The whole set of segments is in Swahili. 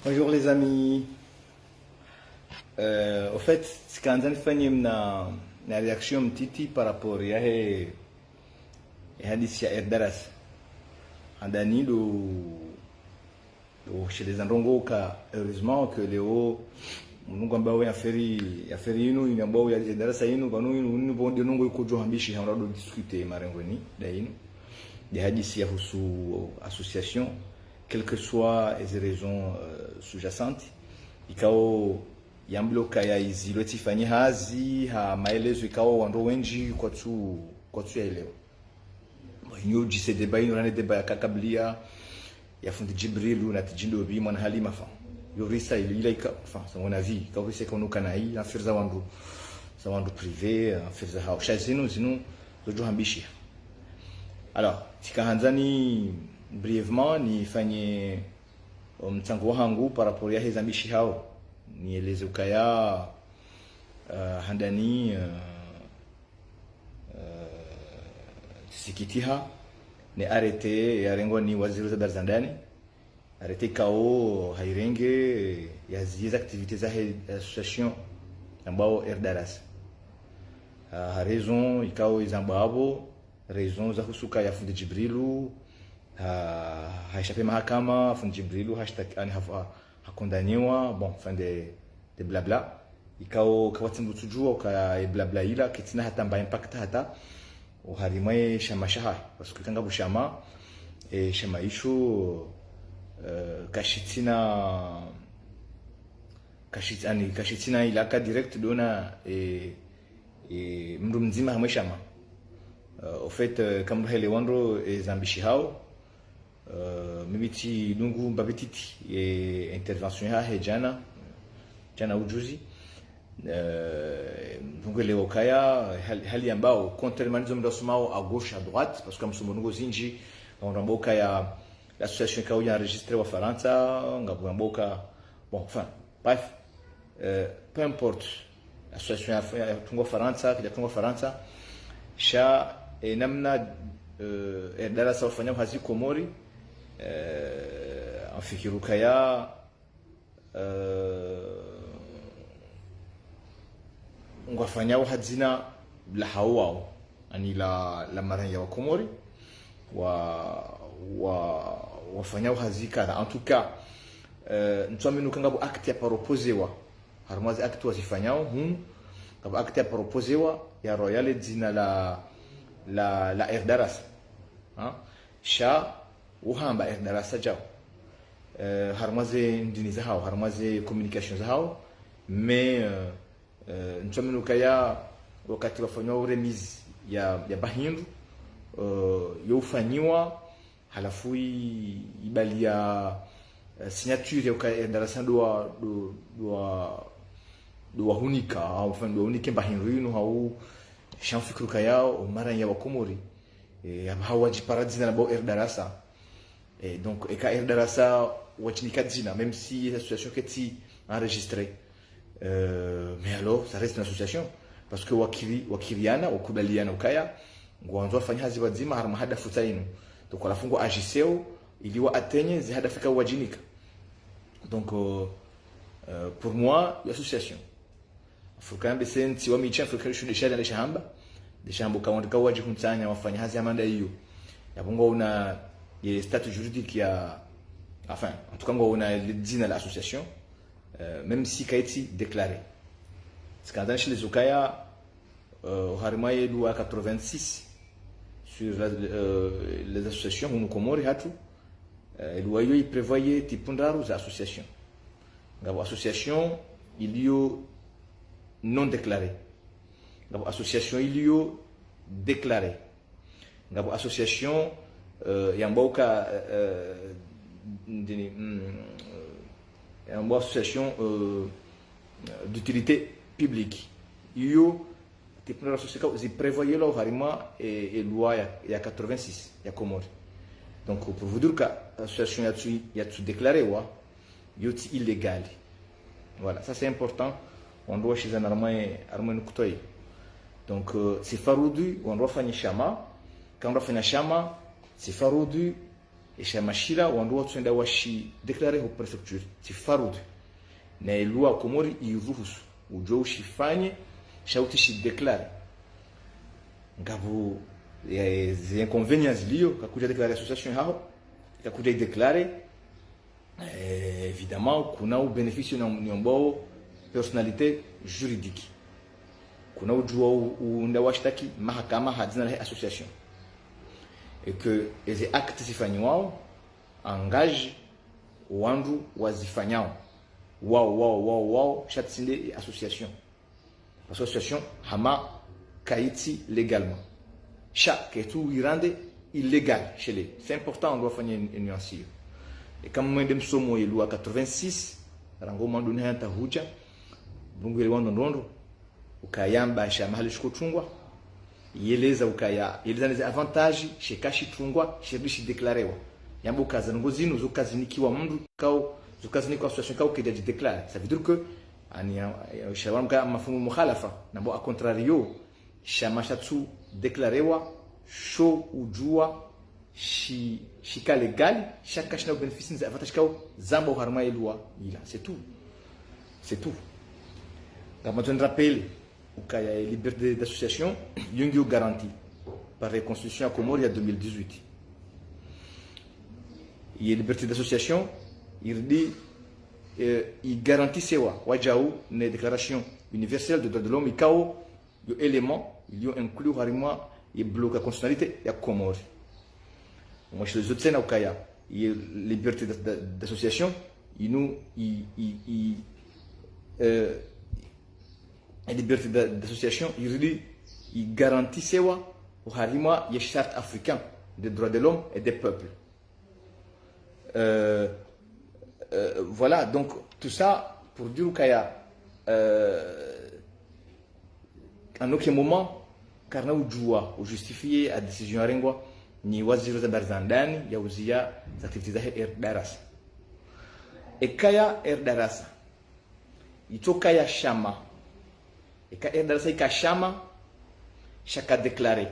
Bonjour les amis. Au fait, ce qu'on a fait na réaction petite par rapport à hadithi ya Erdaras. Andani chez les Androngoka, heureusement que Léo Mungu ambao yaferi inu ina ambao ya darasa inu banu inu bonde nungu ikujo hambishi haurado discuter marengoni da inu de hadithi ya husu association quelles que soient les raisons sous-jacentes ikao yambloka ya izilo tifanye hazi ha maelezo ikao wando wenji kwa tu ya leo inyo jise deba inu rane deba ya kakablia ya fundi Jibrilu na tijindo bi mwana Halima fa yorisa il a enfin c'est mon avis quand c'est qu'on nous canaille en faire wandu privé en faire ça chazino sinon le hambishi alors tikaanzani brièvement ni fanye mchango wangu par rapport ya hizo ambishi hao nieleze ukaya handani sikitiha ni arrêté ya rengo ni waziri za Barzandani arrêté kao hairenge ya ziza activités za association ambao Erdaras ha raison ikao izambabo raison za husuka ya fundi Jibrilu haishape mahakama fundi Jibrilu hashtag hakondaniwa bon fin de blabla ikao kawatimbu tujua ka blabla ila kitina hata mba impact hata uharimwe shama shaha parce que kanga bushama shama ishu kashitina ilaka direct dona mndu mzima hamweshama au fait kama hele wandro zambishi hao mibiti lungu mbabititi intervention ha jana ujuzi donc le okaya hali ambao contrairement aux mdosmao à gauche à droite parce que comme somongo zinji on ramboka ya l'association qui a enregistré au Faransa, Ngabouamboka, bon, enfin, bref, peu importe, l'association a fait Tungo Faransa, qui a Tungo Faransa, Cha et Namna Erdaras Alfanya Hazi Komori, en Fikirukaya, Ngafanya Hadzina la Hawao, ani la maranya wa Komori, wafanya uhazika en tout cas ntwaminu kanga bu acte ya proposewa harmazi acte wasifanyao kaba acte ya proposewa ya royale dina la Erdaras sha uhamba Erdaras jao harmazi ndini za hao harmazi communication za hao mais ntwaminu kaya wakati wafanyao remise ya bahindu yofanyiwa halafu ibalia signature ya Erdaras do hunika au fando unike bahinruino au shamfikru kayao mara ya wakomori hawaji paradina na Erdaras donc eka Erdaras wachinika dina même si l'association qui est enregistrée mais alors ça reste une association parce que wakiriana wakubaliana ukaya ngwanzo fanya hazi wazima harma hadafu tainu donc la fungo agiseo iliwa atenye zi hadafika wajinika donc pour moi l'association africain besen si wami chef africain shule shada le shamba de shambo kaondika waji kuntanya wafanya hazi amanda hiyo ya bongo una ye statut juridique ya enfin en tout cas on a le dina l'association même si kaiti déclaré scandale chez les Okaya harma yedu 86 sur les associations où nous comori hatu loyo il prévoyait tipundaro za association ngabo association ilio non déclaré ngabo association ilio déclaré ngabo association yamboka ndini yambo association d'utilité publique iyo tipundaro association zi prévoyait lo harima et loi ya 86 ya Komori. Donc pour vous dire que l'association y a tout déclaré wa yoti illégal. Voilà, ça c'est important. On doit chez un armée kutoy. Donc c'est faroudu, on doit faire shama. Quand on doit faire shama, c'est faroudu isha mashira wandu watu enda washi declarer au préfecture ti farud na loi Komori iruhusu ujo ushifanye shauti shi declare ngabu les inconvénients liés kakuja declarer association hao kakuja declarer évidemment kuna u bénéfice nyombo personnalité juridique kuna ujua unda washtaki mahakama hadina la association et que les actes zifanywa engage wandu wazifanyao wow chatsinde association association hama kaiti légalement chaque tout irande illégal chez les c'est important on doit faire une nuance et comme moi dem somo ye loi 86 rango manduni hanta huja bungu ile wando ndondo ukayamba sha mahali shikotungwa yeleza ukaya yeleza les avantages chez kashi tungwa chez bishi declarewa yambo kaza ngozino zokazinikiwa mndu kao zokazinikiwa association kao kida déclare ça veut dire que ani shawaram ka mafumu mukhalafa nabo a contrario shamashatsu declarewa show ujua shika legal chaque china bénéficie des avantages kao zamba harma elwa ila c'est tout comme on rappelle ukaya liberté d'association yungi garantie par la constitution à Comores en 2018 il y a liberté d'association il dit il garantit sewa wajau ne déclaration universelle des droits de l'homme ikao yo élément il y a inclus harima et bloque la constitutionnalité ya Comores moi je les autres na ukaya il y a liberté d'association la liberté d'association il garantit sewa harima ya charte africain des droits de l'homme et des peuples. Voilà, donc tout ça pour dire qu'il y a en aucun moment karna ujua ou justifier la décision à Rengwa ni waziri za barzandani ya uzia za activités za darasa et kaya darasa itoka ya shama et kaya darasa ikashama chaka déclaré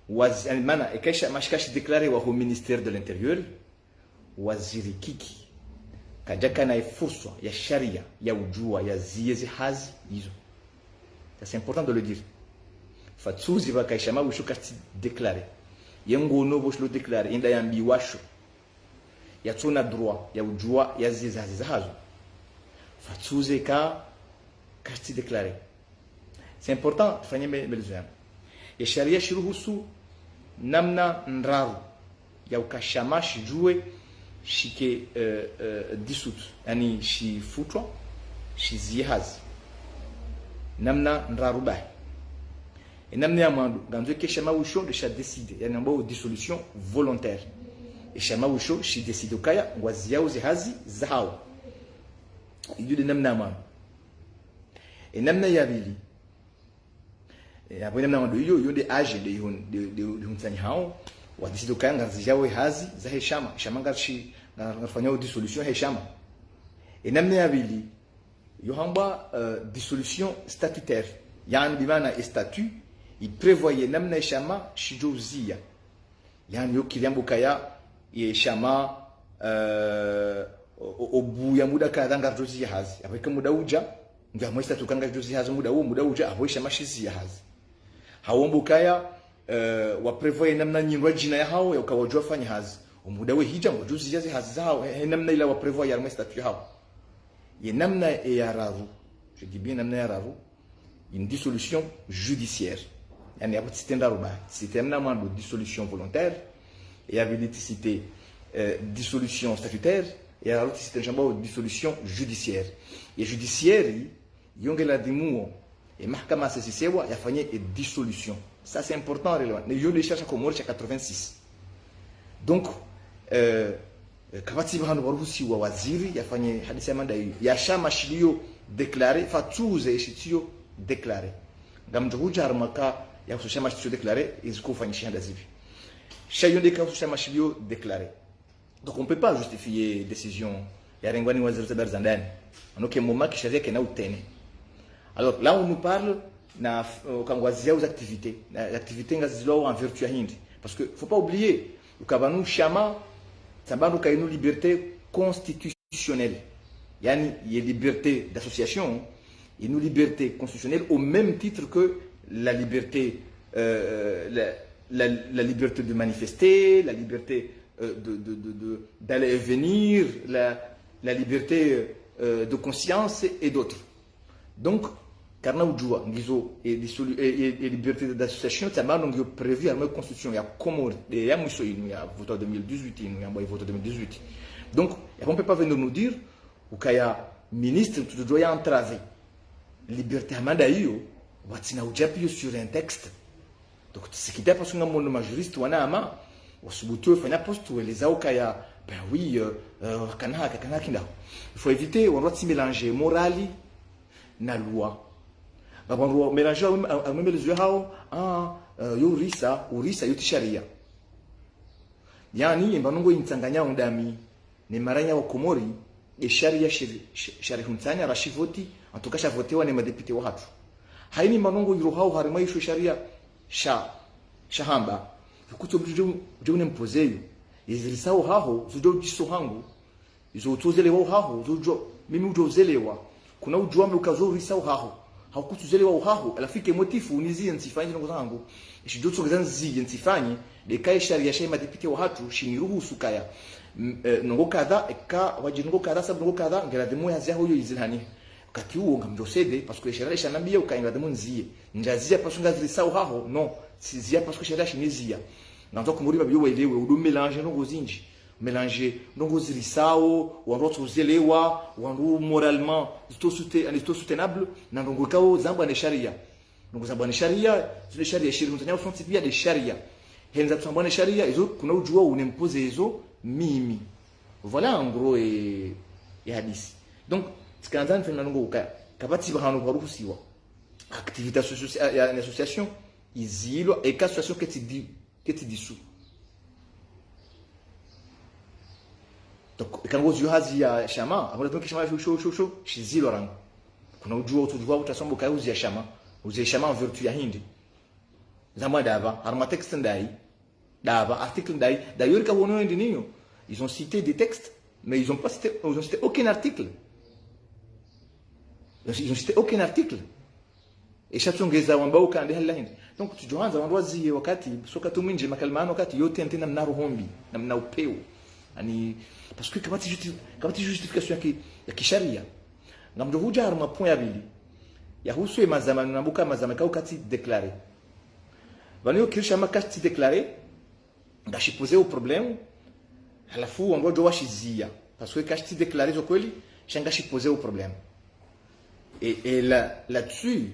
wazimana et kaya mashikashi déclaré wa au ministère de l'intérieur waziri kiki kajaka na ifuswa ya sharia ya ujua ya ziezi hazi hizo. C'est important de le dire. Fatsuzi va kaishama wisho kati déclaré yengo no boshlo déclaré inda yambi washo ya tuna droit ya ujua ya ziezi hazi hazo fatsuzi ka kati déclaré. C'est important fanye melezana ya sharia shiruhusu namna ndraru ya ukashama shijue shike disut yani shifutwa shizihazi namna ndraruba et namna ya mandu ganzo ke shama wisho de sha décider yani ambo dissolution volontaire et shama wisho shi décide kaya ngwazi yao zihazi zao idu de namna mandu et namna ya bili et après namna mandu yo de age de huntani hao wa décide kaya ngazi yao hazi za heshama shama ngashi ngafanya dissolution heshama et namna ya bili yohamba dissolution statutaire yani bimana statut il prévoyait namna shama shijozia yani yokiliambo kaya ye shama obu ya muda kadha ngarjozi hazi après muda uja ndio mo statut kanga jozi hazi muda uja abo shama shizi hazi hawombo kaya wa prévoyait namna nyingwa jina ya hao yakawajua fanya hazi umuda we hija ngojuzi hazi zao namna ila wa prévoyait mo statut hao et namna yararu je dis bien namna yararu une dissolution judiciaire yani hapo titenda ruba c'était namna de dissolution volontaire et habilité dissolution statutaire et yararu c'était jambo dissolution judiciaire et judiciaire yongela dimuo et mahakama sisisewa yafanye dissolution ça c'est important relevant ne yo les cherche comme Comores 86 donc kabati bahano baruhusi wa waziri yafanye hadithi ya manda ya shama shilio déclaré fatuze ishitio déclaré ngamjo hujar maka ya kushama shilio déclaré izikufanyisha ndazivi shayo ndeka kushama shilio déclaré donc on peut pas justifier décision ya rengwani waziri za barzandani anoke moment qui sharia kena utene. Alors là on nous parle na kangwazia aux activités ngazi zilo en vertu ya hindi parce que faut pas oublier ukabanu shama sababu kainu liberté constitutionnelle yani il y a liberté d'association et une liberté constitutionnelle au même titre que la liberté la liberté de manifester, la liberté d'aller et venir, la liberté de conscience et d'autres. Donc, Karna Oudjoua, et liberté d'association, c'est prévu dans la Constitution. Il y a Comore, il y a Moussoï, il y a voté en 2018, il y a voté en 2018. Donc, on ne peut pas venir nous dire qu'il y a ministre qui doit entraver. Liberté Hamadaïo, Watsina Oudjapi sur un texte. Donc, ce qui est parce que nous juriste, on a un main. On se boute, on a poste, les Aokaya, ben oui, il faut éviter, on doit s'y mélanger morali na loi. On doit mélanger même les yeux, urisa, yuti sharia. Yani, mbanongo intanganya ondami, ne maranya wa Komori, et sharia huntanya, rashivoti, en tout cas, chavoté, on est ma député wa hatu. Haini mbanongo yurohao, harimai shu sharia, shahamba. Kuto je n'imposer izrisao haho zujo jisohangu izo tuzelewa haho zujo mimi ujozelewa kuna ujua mlukazo risao haho hakutuzelewa haho alafike motifu unizi ntifanye ngo zangu ishijo tsogezanzi ntifanye de kai sharia shema depite wa hatu shiniruhusu kaya ngo kadha eka wajingo kadha sabu ngo kadha ngera demo yazia huyo izilhani kati huo ngamjosede parce que sharia shanambia ukainga demo nzie njazia parce que ngazrisao haho non sizia parce que sharia shinizia nanzo kumuri babyo elewe udu mélanger no gozinji mélanger no gozirisao wandoto zelewa wandu moralement sto soutenable nango kao zamba ne sharia ngo zamba ne sharia zile sharia shiru mtanya ufonti pia de sharia henza tsamba ne sharia izo kuna ujua unempose izo mimi voilà en gros et hadisi donc skanzan fena ngo kabati bahano baruhusiwa activité sociale ya association izilo et association que tu dissous. Donc, quand vous avez un chama, vous avez un chama chaud, chez Zilorang. Quand vous avez un chama, vous avez un chama, vous avez un chama en vertu à Hindi. Zama d'ava, arma texte d'ava, article d'aïe. D'ailleurs, quand vous avez un ils ont cité des textes, mais ils n'ont pas cité, ils ont cité aucun article. Ils n'ont cité aucun article. Et chachongeza wamba ukande halaindi. Donc tujoanza wandozi wakati soka tuminje makalmano wakati yote antena mna rohombi na mna upeo. Ani parce que kabati justification ya kisharia. Ngamdo huja harma point ya bili. Ya husu mazamano nabuka mazamano wakati déclaré. Vanio kirisha makati déclaré ngashi poser au problème. Halafu wangojo washizia parce que kati déclaré zokweli shangashi poser au problème. Et là-dessus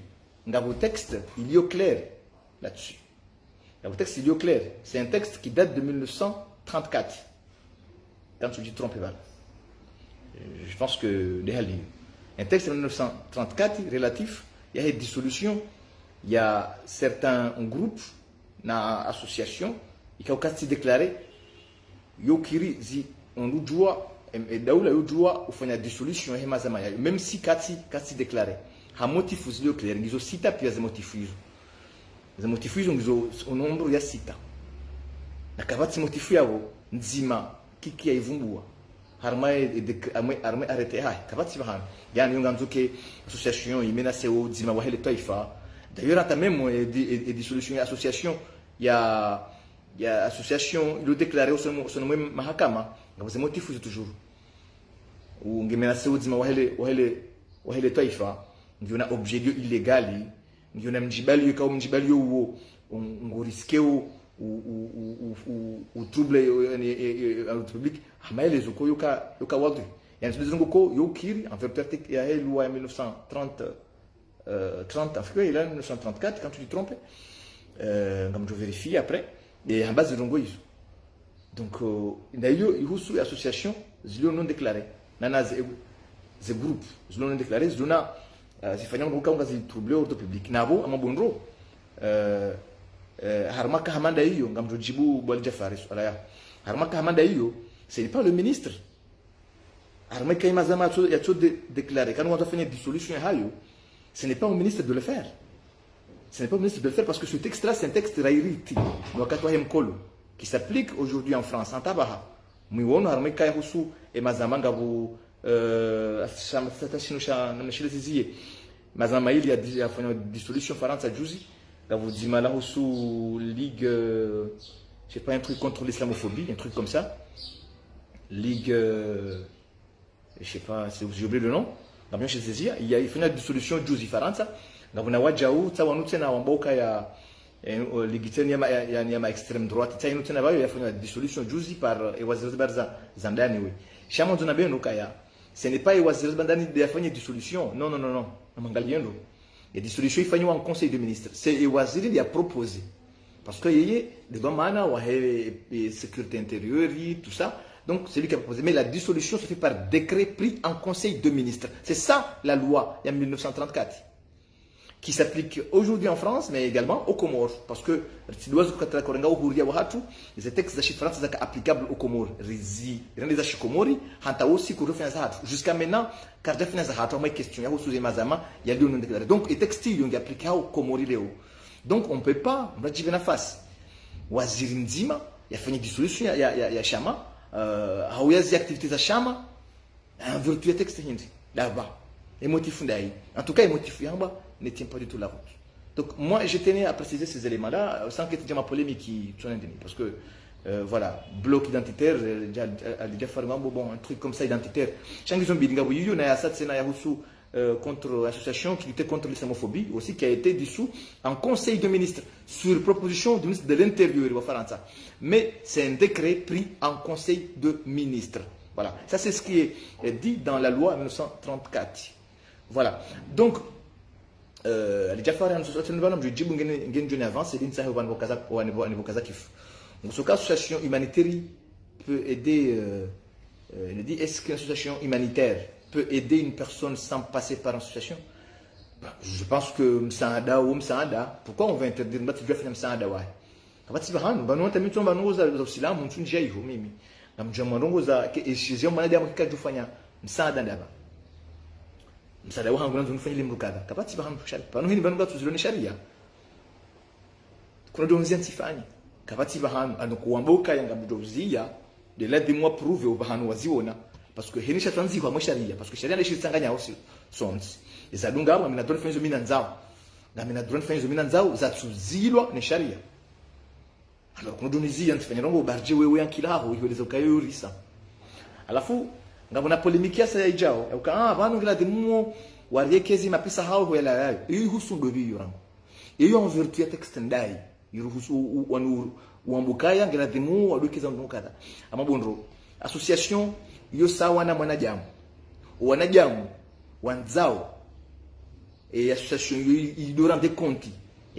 dans vos textes, il y a clair là-dessus. Dans vos textes, il y a clair. C'est un texte qui date de 1934. Quand je dis trompez-vous. Je pense que un texte de 1934 relatif, il y a une dissolution, il y a certains groupes, une association, qui ont déclaré, on nous doit, et d'aoula, on doit, on fait une dissolution, même si Kati déclaré. Ha motifu zilio clear ngizo sita pia za motifu hizo. Za motifu hizo ngizo onombo ya sita. Na kabati motifu yao nzima kiki ya ivumbua. Arme arrêté hai kabati bahana. Yani yonga nzuke association imena seo nzima wa hele taifa. D'ailleurs ata même et dissolution association ya association le déclarer au son même mahakama ngazo motifu hizo toujours. Ou ngemena seo nzima wa hele taifa. Ndio na objet illégal ndio na mjibali kama mjibali huo ngoriskeo u trouble au public amaelezo ko yoka wadu yani tunazungu ko yokiri en vertu ya loi 1930 en fait il a 1934 quand tu te trompes comme je vérifie après et en base de longo iso donc d'ailleurs ihusu association zilio non déclaré nana ze groupe zilio non déclaré zilona zifanya nguka ngazi trouble ordre public nabo amabondro harmaka hamanda hiyo ngamjojibu bwali Jafari swala ya harmaka hamanda hiyo c'est pas le ministre harmaka imazama ya tout déclarer quand on va faire une dissolution hayo ce n'est pas au ministre de le faire parce que ce texte là c'est un texte rairiti wakati wa mkolo qui s'applique aujourd'hui en France en tabaha mwiwono harumwe kaya husu mazama ngabu namnashilizizie mazama ili yafanya dissolution Faransa juzi ngabu dzimala husu ligue je sais pas, un truc contre l'islamophobie, un truc comme ça. Ligue, je sais pas, j'ai oublié le nom. Il y a une dissolution juzi Faransa. Ngabuna wajau tawa tena wamboka ya ligiteni ya extreme droite. Tena tena bayo yafanya dissolution juzi par waziri barza zandani we. Shama tuna beno kaya. Ce n'est pas waziri bandani de yafanya dissolution. Non non non non. Amangaliendo. Et dissolution ifanywa en conseil de ministres. C'est waziri qui a proposé. Parce que y a des mana ou sécurité intérieure, tout ça. Donc c'est lui qui a proposé. Mais la dissolution se fait par décret pris en conseil de ministres. C'est ça la loi en 1934 qui s'applique aujourd'hui en France, mais également aux Comores. Parce que les textes de France sont applicables aux Comores. Jusqu'à maintenant, quand il y a une question, il y a des donc les textes sont appliqués aux Comores. Donc on ne peut pas, on va dire en face. Waziri nzima, il y a fait une dissolution, il y a chama, il y a des activités de chama, en vertu du texte là-bas. Les motifs en tout cas, les motifs ne tiennent pas du tout la route. Donc moi, je tenais à préciser ces éléments-là, sans que tu aies ma polémique qui soit indemne. Parce que, voilà, bloc identitaire, déjà fait un truc comme ça identitaire. Changi Zombi, il y a contre l'association qui luttait contre l'islamophobie, aussi qui a été dissous en conseil de ministres sur proposition du ministre de l'Intérieur. Mais c'est un décret pris en conseil de ministres. Voilà, ça c'est ce qui est dit dans la loi 1934. Voilà, donc, les Jafar et l'association humanitaire peut aider, il dit, est-ce qu'une association humanitaire peut aider une personne sans passer par une association? Je pense que Msaada ou Msaada, pourquoi on va interdire Msaada? Msaada wangu naanza kufanya ile mrukada. Kapati bahanu shari. Pano hini banu gatu ziloni sharia. Kuna donzi antifanya. Kapati bahanu anokuamboka yanga mdozia de l'aide moi prouver au bahanu waziona parce que hini shatanzi kwa sharia parce que sharia ndio shitsanganya aussi sons. Izadunga hapo mina drone fanzo mina nzao. Na mina drone fanzo mina nzao za tuzilwa ni sharia. Alors kuna donzi antifanya rongo barje wewe yankilao iweleza kayo risa. Alafu ngabona polemikia sasa ijao uka banu ngila dimu wariekezi mapesa hao hoyala yayo hii husu ndobi yorango hiyo en vertu ya texte ndai yuruhusu wanu uambukaya ngila dimu wadukeza ndokada amabondro association hiyo sawa na wanajamu wanzao association idora de compte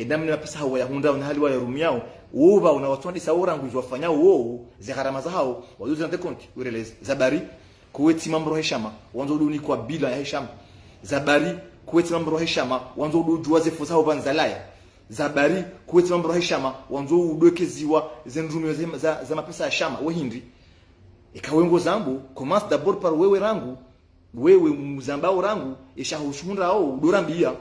namna mapesa hao ya hunda na hali wa rumiao uba unawatwandi saorangu izwafanya wao ziharama zao wazuza de compte ureleze zabari kuweti mambo heshama wanzo duni kwa bila ya heshama zabari kuweti mambo heshama wanzo do juaze fuzao banzalaya zabari kuweti mambo heshama wanzo udokeziwa zenrumio za mapesa ya shama wahindi ikawengo zambu commence d'abord par wewe rangu wewe mzambao rangu ishahushunda au dorambia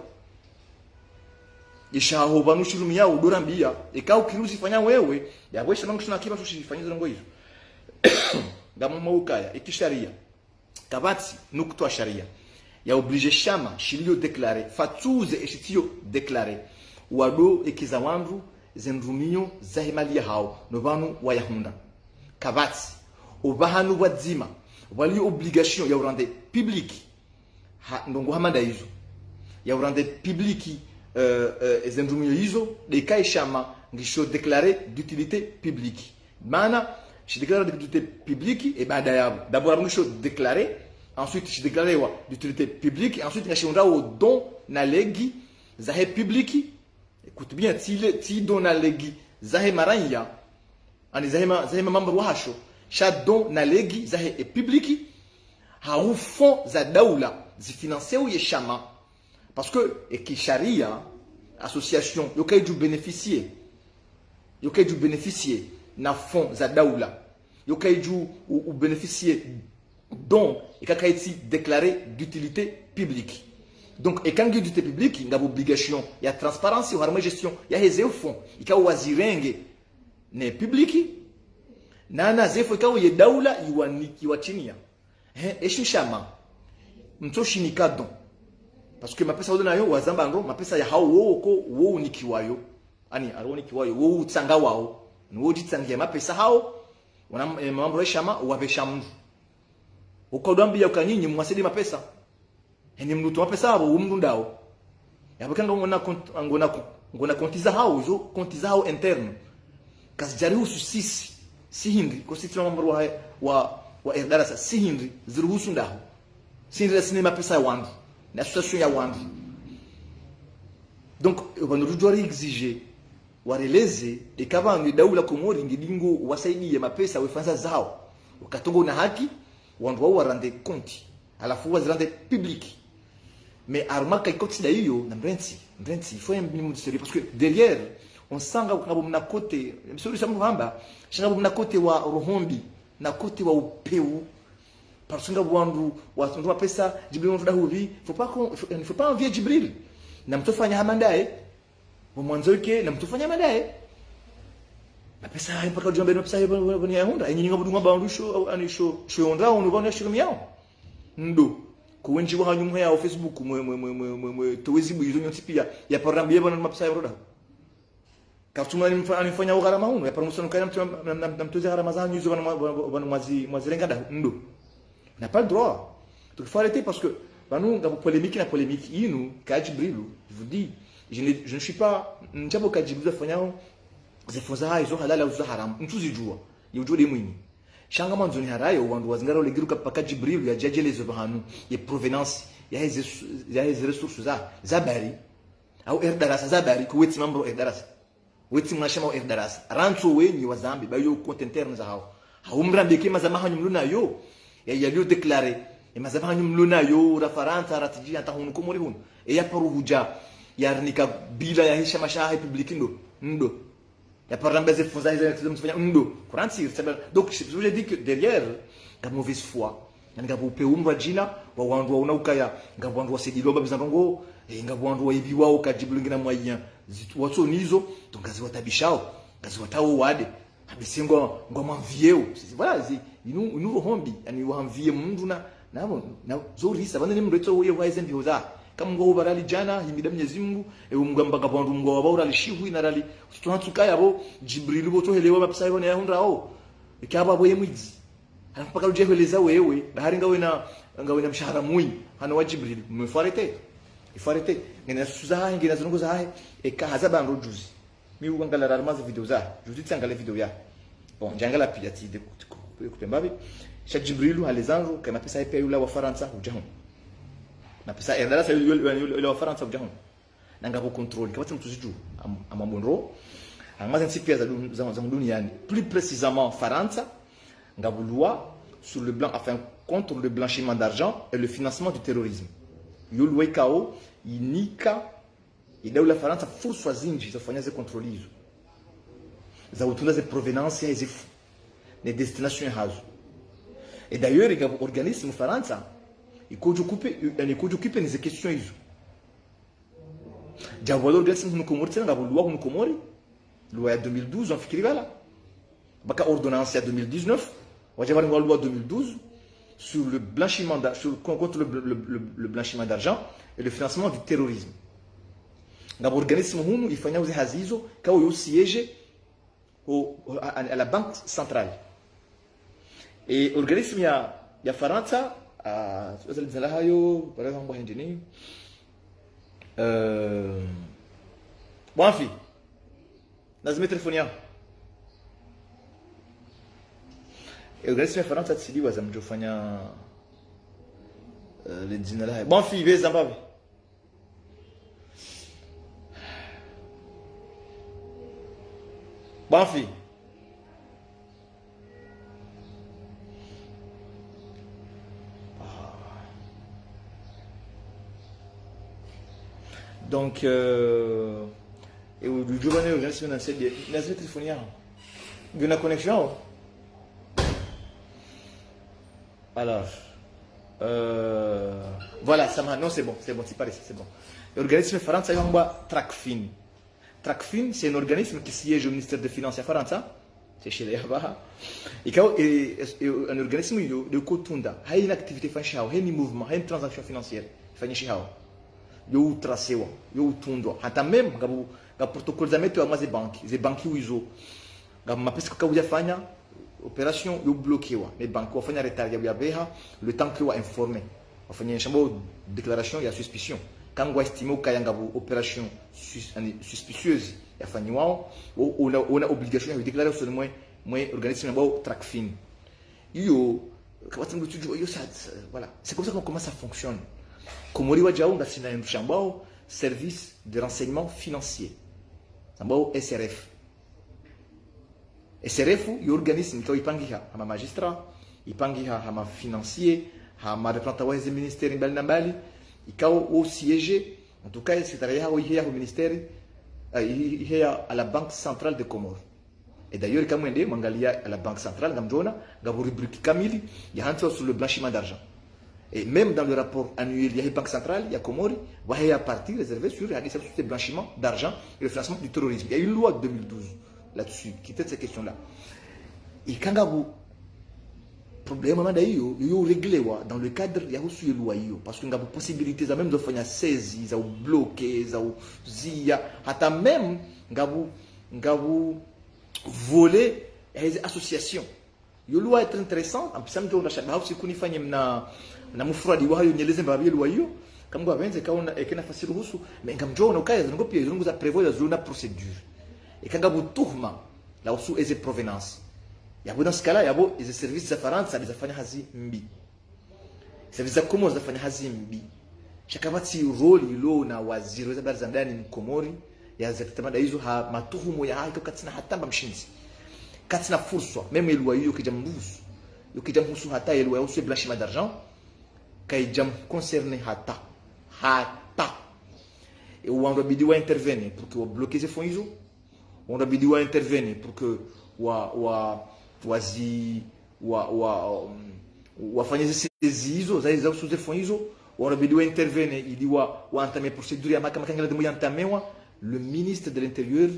ishaho banushirumia au dorambia ikao kirusi fanya wewe yabwesha nangu tunakiba tushifanyia zongo hizo ngamo ukaya ikisharia kabati nukutwa sharia ya oblige shama shilio declarer fatuze eshitio declarer wado ekizawandu zenrumio za himalia hao no banu wayahunda kabati ubahanu wadzima wali obligation ya urande public ndongo hamanda hizo ya urande public zenrumio hizo de kaishama ngisho declarer d'utilité publique mana je déclare d'utilité publique et d'abord je déclarer ensuite je déclare d'utilité publique et ensuite je au don na legi zahe publique écoute bien ti don na legi zahe maranya ani zahe mambo wahasho sha don na legi zahe publique ha au fond za daula zifinancer ou yeshama parce que et sharia association yokai du bénéficier na fond za daula yokaiju ou bénéficier donc ikakaiti déclaré d'utilité publique donc ekangi d'utilité publique ngabo obligation ya transparence ou harma gestion ya heze au fond ika wazirenge ne publique na zefo ikawo ye daula iwatinia eshishama mtoshinika don parce que mapesa wao nayo wazamba ndo mapesa ya hao wo nikiwayo ani aroni kiwayo wo utsanga wao no ditsangia mapesa hao wana mambo shama wabesha mtu ukodambia ukanyinyi mwasidi mapesa ni mtu mapesa abo umndu ndao yabakanga ngona kontiza hao zo kontiza hao interne kasijari husu sisi si hindi ko sisi mambo wa erdarasa si hindi ziruhusu ndao si hindi sinema pesa ya wandu na association ya wandu donc wanurujori exiger wareleze ikabange daula komori ngidingo wasaidie mapesa wefanza zao ukatongo na haki wandu wao warande compte alafu wazirande public mais armaka ikoti da hiyo na mrenzi il faut un minimum de sérieux parce que derrière on sanga kabo mna kote msuri samu hamba shanga mna kote wa rohombi na kote wa upeu parce que wandu watundu pesa Jibril ndo dahuvi faut pas envier Jibril na mtofanya hamandae mwanzo yake na mtofanya hamandae na pesa hayo mpaka jombe na pesa hayo bani ya honda nyinyi ngabu ngamba ndusho anisho shonda onu bana shiro miao ndo kuwenji wa hanyumu ya Facebook mwe towezi buizo nyoti pia ya program yebo na mapesa ya roda katuma anifanya ugarama huno ya promotion kana na mtoze garama za nyuzo bana mwazi lenga da ndo n'a pas le droit. Donc il faut arrêter parce que nous dans polémique inu ka Jibrilu je vous dis je ne suis pas njabo ka Jibrilu fanyao zefoza hizo halala au haram mtuzijua yujua de mwini shanga manzoni harayo wandu wazingara legiruka paka Jibrilu ya jajelezo bahanu ya provenance ya hizo ressources za bari au erdarasa za bari kuweti mambo erdarasa weti mnashama erdarasa rancho wenyi wa zambi bayo compte interne za hao haumrambe kema za mahanyu mluna yo ya lieu déclaré et mazabanyu mluna yo referenta ratiji anta hunu komori hunu et ya paruhuja ya rnika bila ya hisha mashaha public ndo ya parlambe ze fonza hizo mfanya ndo kuransi donc je vous ai dit que derrière la mauvaise foi ngabu peumba jina wa wandu wa unaukaya ngabu wandu wasidiloba bizangongo ngabu wandu wa ibi wao kajibulingina mwanya watu nizo donc ngazi watabishao ngazi watao wade abisingo ngoma vieu voilà inu hombi ani wahamvie mundu na zori sabana ni mreto uye waize mbioza kama ngo barali jana himida Mwenyezi Mungu umgamba gabandu ngo wabora lishihu inarali tunatukaya yabo Jibril boto helewa mapesa yone ya hundra o ikaba boye mwizi mpaka uje heleza wewe bahari ngawe na mshahara mui hana wa Jibril mfarete ifarete ngena suza ngena zongo za eka hazaba ndojuzi mi ugangala rarmaza video za juzi tsangala video ya bon jangala pia ti de kutembabi cha Jibrilu alizanzo kama pesa ipe yule wa Faransa hujahon na pesa erdarasa yule wa Faransa hujahon na ngabo control kama tumtuziju amambonro amaza nsipia za duniani plus précisément Faransa ngabo loi sur le blanc enfin contre le blanchiment d'argent et le financement du terrorisme yule kao inika idaula Faransa fursa zinji zofanya ze controlizo za utunda ze provenance ya zifu ne destination hazo et d'ailleurs il y a un organisme Faransa il occupe des questions hizo jawalo organisme mkomori tena ngabo loi mkomori loi ya 2012 on là baka ordonnance ya 2019 wajaba ni loi 2012 sur le blanchiment contre le blanchiment d'argent et le financement du terrorisme ngabo organisme hunu ifanya uzi hazizo kao yo siège à la banque centrale et organisme ya Faransa zalizala hayo par exemplehendini bon fi lazima telefonia organisme ya Faransa tsidi wazamjofanya le dinala hayo bon fi beza mbabe bon fi donc et au jour où on a essayé de téléphoner de la connexion alors voilà ça m'a non c'est bon c'est pareil c'est bon l'organisme français c'est Tracfin c'est un organisme qui siège au ministère des Finances à France c'est chez les Yabaha. Et quand un organisme de Kotunda, il y a une activité financière, il y a un mouvement, il y a une transaction financière, financière. Il y a un tracé, il y a un tundo. Hatta même, il y a un protocole de banque, les banques où ils ont. Il y a un peu de faire opération, il y a bloqué. Les banques, il y a un retard, le temps que vous informé. Il y a une déclaration, il y a suspicion. Quand on estime qu'il y a une opération suspicieuse, il y a une obligation de déclarer sur le organisme de TRACFIN. Voilà. C'est comme ça qu'on commence à fonctionner. Comme on dit, on a un service de renseignement financier. C'est un SRF. SRF, il y a un organisme qui est un magistrat, il y a un financier, il y a un représentant du ministère de Nambali, il y a un siège, en tout cas, c'est au ministère, il y a à la Banque centrale de Comores. Et d'ailleurs, quand on est à la Banque centrale, il y a une rubrique Camille, il y a un truc sur le blanchiment d'argent. Et même dans le rapport annuel, il y a la Banque centrale, il y a Comores, il y a une partie réservée sur le blanchiment d'argent et le financement du terrorisme. Il y a une loi de 2012 là-dessus qui traite ces questions-là. Et quand il y a un problème, il y a réglé dans le cadre, il y a aussi une loi. Parce qu'il y a une possibilité même de faire saisir, de bloquer, de même, il y a voler les associations. Il y a une loi très intéressante. En plus, il y a une loi qui est na mufuradi wa hayo nyeleze mbabye lwa hiyo kama kwa benze kaona ekena fasiri husu menga mjoo no kaya ngo pia zungu za prévoir zona procédure et kanga butuhma la usu eze provenance yabo dans ce cas là yabo eze service za faransa bizafanya hazi mbi service za Comores zafanya hazi mbi shakabati role ilo na waziri wa za ndani mkomori ya zakitamada hizo ha matuhumu ya hayo katina hatamba mshinzi katina fursa meme lwa hiyo kijambusu yokijambusu hata lwa ya usu blanchiment d'argent kaijam concerné hata et on doit bidiwa intervenir pour que bloquer ces fonds on doit bidiwa intervenir pour que wafanye hizo za sous fonds on doit bidiwa intervenir il dit wa entamer procédure ya makama kangela de entamewa le ministre de l'intérieur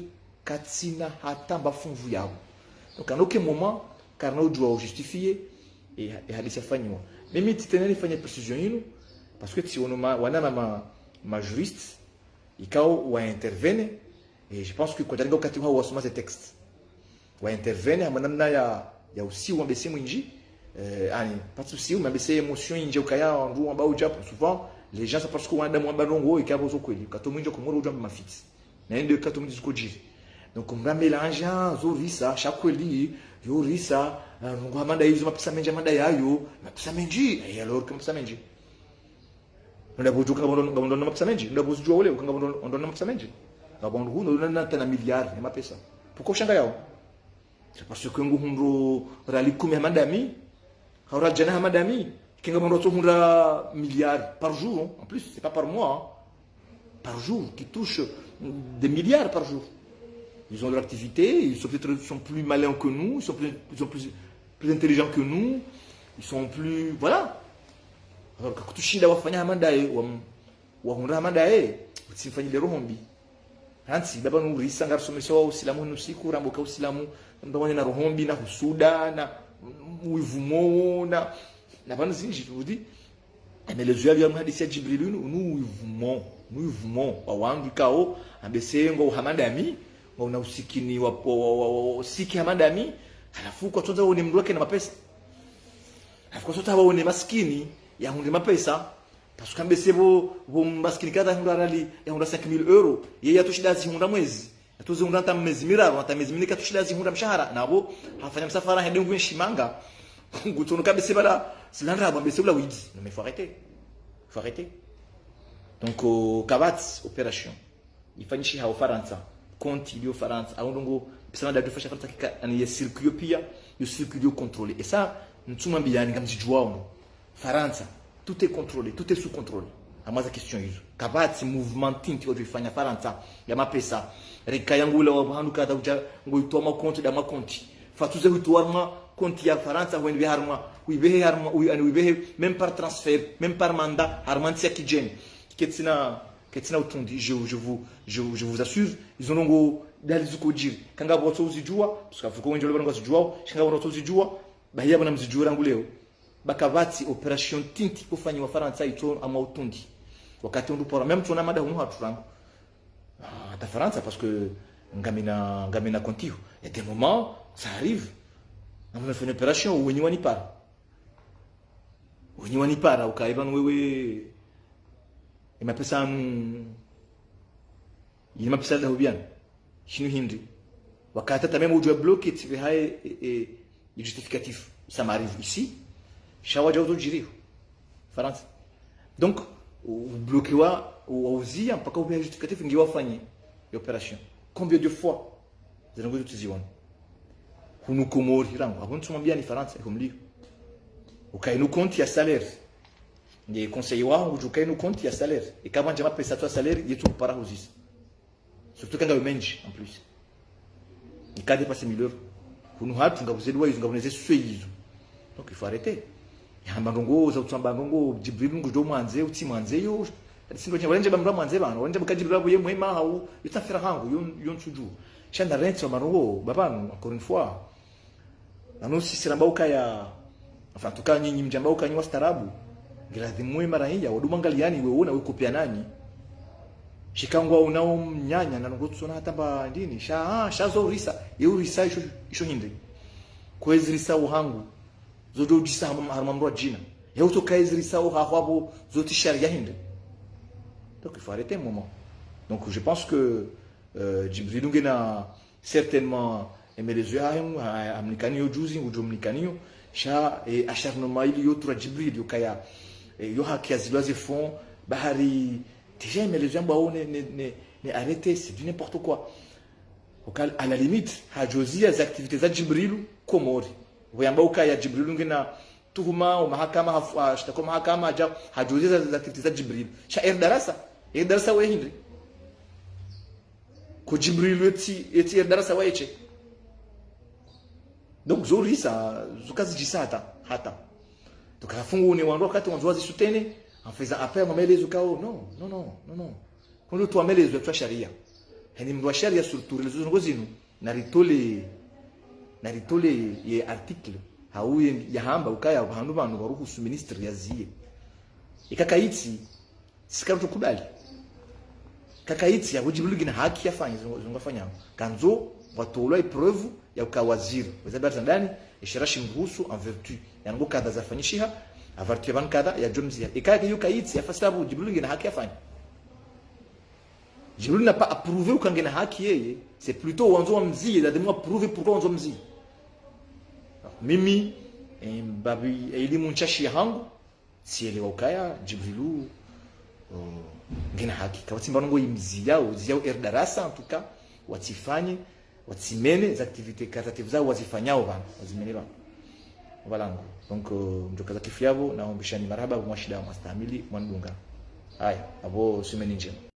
katsina hata bafunvu yao donc à aucun moment carnot doit justifier et hadisa fanywa mimi titeneni fanya précision yinu parce que si on ma juriste ikao wa intervenir et je pense que quand on katiwa wasoma ces textes wa intervenir manamna ya usi wa mbese mwinji ani pas de souci mais mbese émotion inje ukaya ndu amba uja souvent les gens ça parce que wanda mwamba rongo ikabo zo kweli kato mwinje komoro uja mafix na ndio kato mwinje zikoji donc on va mélanger zo visa chaque li yo risa ngo amanda hizo mapesa menji amanda yayo mapesa menji et alors comme ça menji ndio bujuka ngondo mapesa menji ndio buzujua ule ukanga ngondo mapesa menji ngabondo hundo na tena miliard ya mapesa pourquoi shanga yao c'est parce que nguhundo rali 10 madami haura jana madami kinga bondo to hunda milliards par jour en plus c'est pas par mois par jour qui touche des milliards par jour. Ils ont leur activité, ils sont peut-être plus malins que nous, ils sont plus intelligents que nous, ils sont plus... Voilà. Alors, quand tu shinda wafanya hamandae, wahunda hamandae, utifanya lero hombi. Hansi, baba nurisa ngarusomeso wa usilamu nusiku, ramboka usilamu, mdawanya na rohombi, na husuda, na uivumo, na bana zinji, tu dis. Mais les yeux viennent hadisi ya Jibril, nous uivumo, wa wangu kao, ambese ngo hamadami, una usikini wa siki hamadami, halafu kwa tonza wone mruake na mapesa. Halafu kwa tonza wone maskini ya hunde mapesa. Parce que ambese bo maskini kada hunda rali ya hunda 5000 euros. Yeye atushidazi hunda mwezi. Atuze hunda hata mwezi miraro, hata mwezi mingi atushidazi hunda mshahara. Nabo hafanya msafara hende ngwe shimanga. Ngutono kabese bala silandra ambese bula widi. Non mais faut arrêter. Donc Kavats opération. Ifanyishi ha Ufaransa. Compte il y a Ufaransa. Aundongo pesa da dufasha Faransa kika ani circuit pia, yo circuit contrôlé. Et ça, ntuma mbiani comme jijwao. Faransa, tout est contrôlé, tout est sous contrôle. Amaza question hizo. Kavats mouvement tinti wa dufanya Faransa ya mapesa. Reka yangu la wahanduka da uja ngoitoma compte da makonti. Fatuze hutuarma compte ya Faransa when we harma. Oui, même par transfert, même par mandat, Armantia Kidjen, Ketsina Utundi, je vous assure, ils ont dali zikojiri kanga boto uzijua tukafuko wenje lebo ngazijua shinga boto uzijua bahia bana mzijua rangu leo bakavati operation tinti kufanywa Faransa ito ama utundi wakati ndo pora même tuna mada huno haturangu ta Faransa parce que ngamina contigo il y a des moments ça arrive on a fait une opération où wenye wanipara ukaiba wewe imapesa imapesa la hubian shinu hindi wakati hata meme ujua bloqué tu hai justificatif ça m'arrive ici shawaja utojiriho France donc bloqué wa uzia mpaka ubia justificatif ngiwa fanye opération combien de fois zango tuziona hunu komori rango abontu tumwambia ni France ikomlio ukainu compte ya salaire ndiye conseiller wangu ukainu compte ya salaire et kama njema pesa toi salaire yetu para huzisi surtout kanga umenji en plus ni ka dépasser 1000 euros hunu hatu ngabuzedwa izo ngaboneze sweyizo donc il faut arrêter ya mbangongo za utamba ngongo jibril ngujo mwanze uti mwanze yo sindo nyabalenje bamra mwanze bana wanje bakajibril buye mwema hau yutafira hangu yon tuju chanda rente marongo babanu encore une fois nanu sisi rambauka ya enfin en tout cas nyinyi mjambauka nywa starabu ngiladhimwe mara hii waduma ngaliani wewe una ukopia nani shikangwa unao mnyanya na ngotsona hatamba ndini shazo risa yurisa isho hindi kwezi risa uhangu zodo jisa harmamro jina yauto kaizi risa uhahwabo zoti sharia hindi donc il faut arrêter un moment donc je pense que Djibril ngena certainement aimer les yeux amnikani ujuzi ujumnikani sha acharnement ili yotra Djibril yokaya yo haki azilaze fond bahari déjà mais les gens ne arrêter c'est du n'importe quoi à la limite hajozi az activités za Djibril komori wayamba ukaya Djibril ngena tuhuma au mahakama shtako mahakama hajozi az activités za Djibril sha darasa wa hindi ko Djibril eti darasa wa eche donc zori ça zukazi jisata hata tukafungu ni wando wakati wanzoazi sutene en faisant appel à melezo kao non quand tu amelezo tu sharia hani mwa sharia surtout les ngozinu naritole ye article hauye ya hamba ukaya bantu baruhusu ministre yaziye ikakaitsi sikaruto kubali kakaitsi ya Djibril gina haki yafanya zingafanya kanzo watolwa preuve ya ukawaziri wazabata ndani ishirashi nguhusu en vertu yango kada zafanyishiha avartu ban kada ya jumzia ikaka yuka yitsi yafasabu Djibril ngina haki yafanya Djibril n'a pas approuvé ukangena haki yeye c'est plutôt wanzo mzi la demwa prouver pourquoi wanzo mzi mimi babi elimu nchashi hangu sielewa ukaya Djibril ngina haki kawati mbango imzi yao darasa en tout cas watifanye watimene za activités caritatives zao wazifanyao bana wazimene bana voilà donc mjokaza kifiabo na ombishani marhaba kwa shida mastahimili mwangunga haya abo simeni njema.